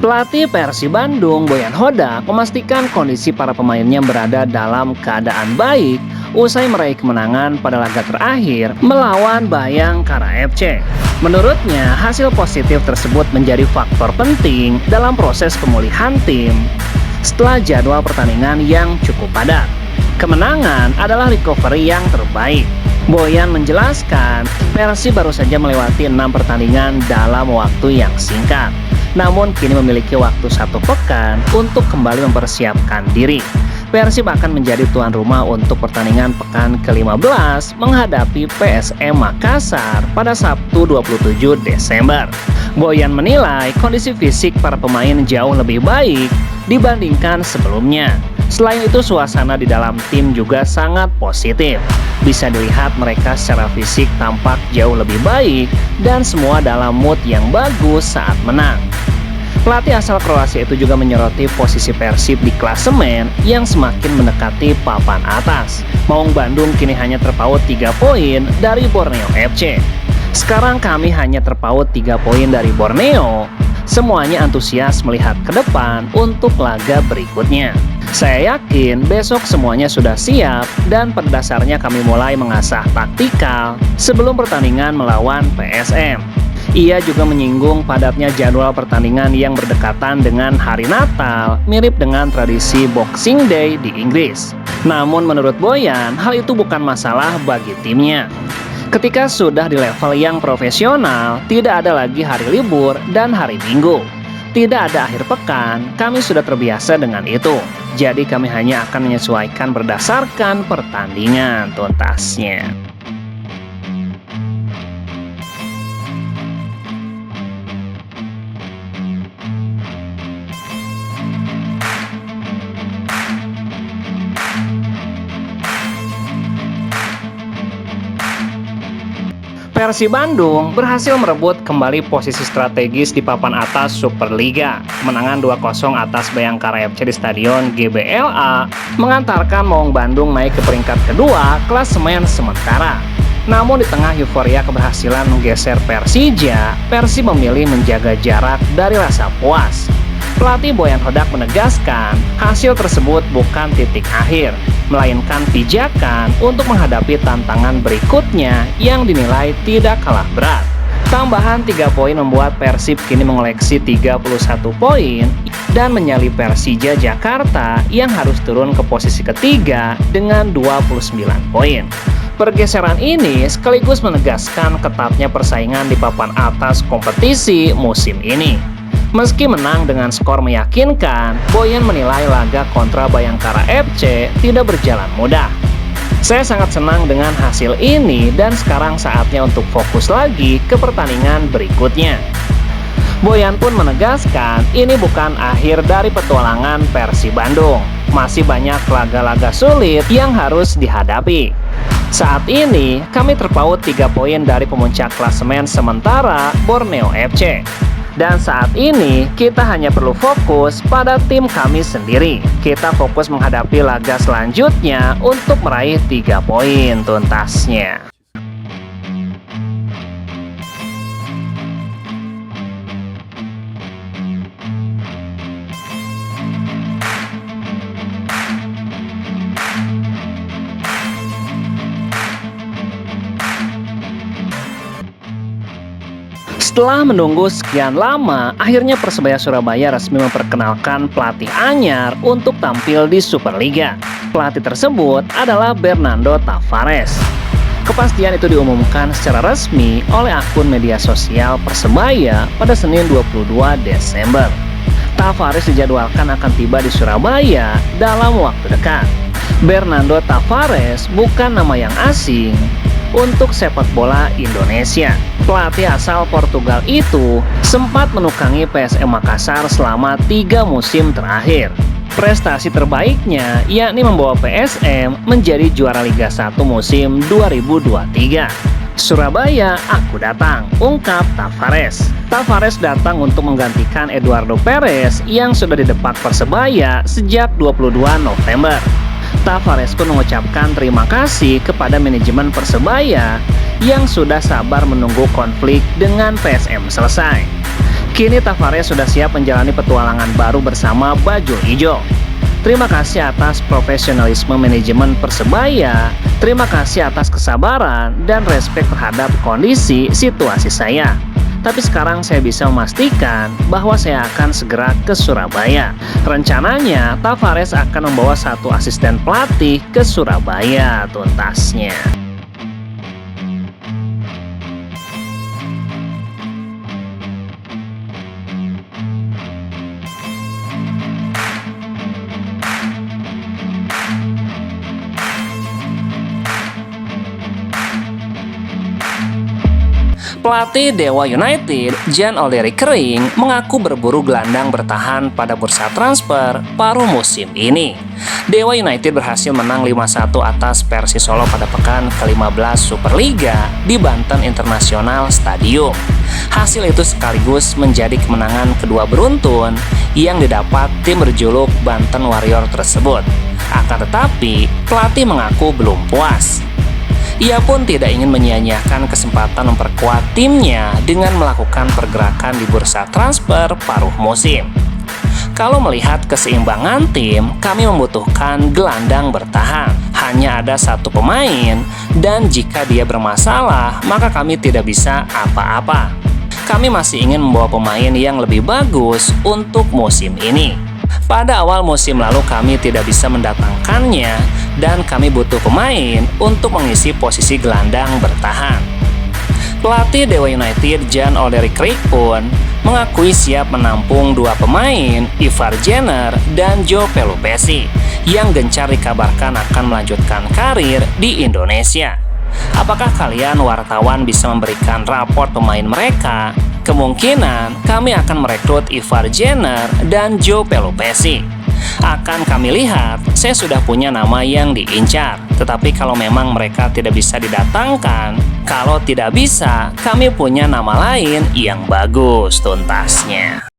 Pelatih Persib Bandung, Boyan Hodak, memastikan kondisi para pemainnya berada dalam keadaan baik usai meraih kemenangan pada laga terakhir melawan Bayangkara FC. Menurutnya, hasil positif tersebut menjadi faktor penting dalam proses pemulihan tim setelah jadwal pertandingan yang cukup padat. Kemenangan adalah recovery yang terbaik. Boyan menjelaskan, Persib baru saja melewati 6 pertandingan dalam waktu yang singkat. Namun kini memiliki waktu 1 pekan untuk kembali mempersiapkan diri. Persib akan menjadi tuan rumah untuk pertandingan pekan ke-15 menghadapi PSM Makassar pada Sabtu 27 Desember. Boyan menilai kondisi fisik para pemain jauh lebih baik dibandingkan sebelumnya. Selain itu, suasana di dalam tim juga sangat positif. Bisa dilihat mereka secara fisik tampak jauh lebih baik dan semua dalam mood yang bagus saat menang. Pelatih asal Kroasia itu juga menyoroti posisi Persib di klasemen yang semakin mendekati papan atas. Maung Bandung kini hanya terpaut 3 poin dari Borneo FC. Sekarang kami hanya terpaut 3 poin dari Borneo. Semuanya antusias melihat ke depan untuk laga berikutnya. Saya yakin besok semuanya sudah siap dan pada dasarnya kami mulai mengasah taktikal sebelum pertandingan melawan PSM. Ia juga menyinggung padatnya jadwal pertandingan yang berdekatan dengan hari Natal, mirip dengan tradisi Boxing Day di Inggris. Namun menurut Boyan, hal itu bukan masalah bagi timnya. Ketika sudah di level yang profesional, tidak ada lagi hari libur dan hari Minggu. Tidak ada akhir pekan, kami sudah terbiasa dengan itu. Jadi kami hanya akan menyesuaikan berdasarkan pertandingan tuntasnya. Persib Bandung berhasil merebut kembali posisi strategis di papan atas Superliga. Kemenangan 2-0 atas Bayangkara FC di Stadion GBLA mengantarkan Maung Bandung naik ke peringkat kedua klasemen sementara. Namun di tengah euforia keberhasilan menggeser Persija, Persib memilih menjaga jarak dari rasa puas. Pelatih Boyan Hodak menegaskan, hasil tersebut bukan titik akhir, melainkan pijakan untuk menghadapi tantangan berikutnya yang dinilai tidak kalah berat. Tambahan 3 poin membuat Persib kini mengoleksi 31 poin dan menyalip Persija Jakarta yang harus turun ke posisi ketiga dengan 29 poin. Pergeseran ini sekaligus menegaskan ketatnya persaingan di papan atas kompetisi musim ini. Meski menang dengan skor meyakinkan, Boyan menilai laga kontra Bayangkara FC tidak berjalan mudah. Saya sangat senang dengan hasil ini dan sekarang saatnya untuk fokus lagi ke pertandingan berikutnya. Boyan pun menegaskan ini bukan akhir dari petualangan Persib Bandung. Masih banyak laga-laga sulit yang harus dihadapi. Saat ini kami terpaut 3 poin dari pemuncak klasemen sementara Borneo FC. Dan saat ini kita hanya perlu fokus pada tim kami sendiri. Kita fokus menghadapi laga selanjutnya untuk meraih 3 poin tuntasnya. Setelah menunggu sekian lama, akhirnya Persebaya Surabaya resmi memperkenalkan pelatih anyar untuk tampil di Superliga. Pelatih tersebut adalah Bernardo Tavares. Kepastian itu diumumkan secara resmi oleh akun media sosial Persebaya pada Senin 22 Desember. Tavares dijadwalkan akan tiba di Surabaya dalam waktu dekat. Bernardo Tavares bukan nama yang asing untuk sepak bola Indonesia. Pelatih asal Portugal itu sempat menukangi PSM Makassar selama 3 musim terakhir. Prestasi terbaiknya yakni membawa PSM menjadi juara Liga 1 musim 2023. Surabaya, aku datang, ungkap Tavares. Tavares datang untuk menggantikan Eduardo Perez yang sudah didepak Persebaya sejak 22 November. Tavares pun mengucapkan terima kasih kepada manajemen Persebaya yang sudah sabar menunggu konflik dengan PSM selesai. Kini Tavares sudah siap menjalani petualangan baru bersama bajul ijo. Terima kasih atas profesionalisme manajemen Persebaya, terima kasih atas kesabaran dan respek terhadap kondisi situasi saya. Tapi sekarang saya bisa memastikan bahwa saya akan segera ke Surabaya. Rencananya Tavares akan membawa 1 asisten pelatih ke Surabaya tuntasnya. Pelatih Dewa United, Jan Oleri Kering, mengaku berburu gelandang bertahan pada bursa transfer paruh musim ini. Dewa United berhasil menang 5-1 atas Persis Solo pada pekan ke-15 Superliga di Banten International Stadium. Hasil itu sekaligus menjadi kemenangan kedua beruntun yang didapat tim berjuluk Banten Warrior tersebut. Akan tetapi, pelatih mengaku belum puas. Ia pun tidak ingin menyia-nyiakan kesempatan memperkuat timnya dengan melakukan pergerakan di bursa transfer paruh musim. Kalau melihat keseimbangan tim, kami membutuhkan gelandang bertahan. Hanya ada 1 pemain, dan jika dia bermasalah, maka kami tidak bisa apa-apa. Kami masih ingin membawa pemain yang lebih bagus untuk musim ini. Pada awal musim lalu kami tidak bisa mendatangkannya dan kami butuh pemain untuk mengisi posisi gelandang bertahan. Pelatih Dewa United Jan Oleri Kering pun mengakui siap menampung 2 pemain, Ivar Jenner dan Joe Pelupesi, yang gencar dikabarkan akan melanjutkan karir di Indonesia. Apakah kalian wartawan bisa memberikan raport pemain mereka? Kemungkinan kami akan merekrut Ivar Jenner dan Joe Pelupesi. Akan kami lihat, saya sudah punya nama yang diincar. Tetapi kalau memang mereka tidak bisa didatangkan, kalau tidak bisa, kami punya nama lain yang bagus tuntasnya.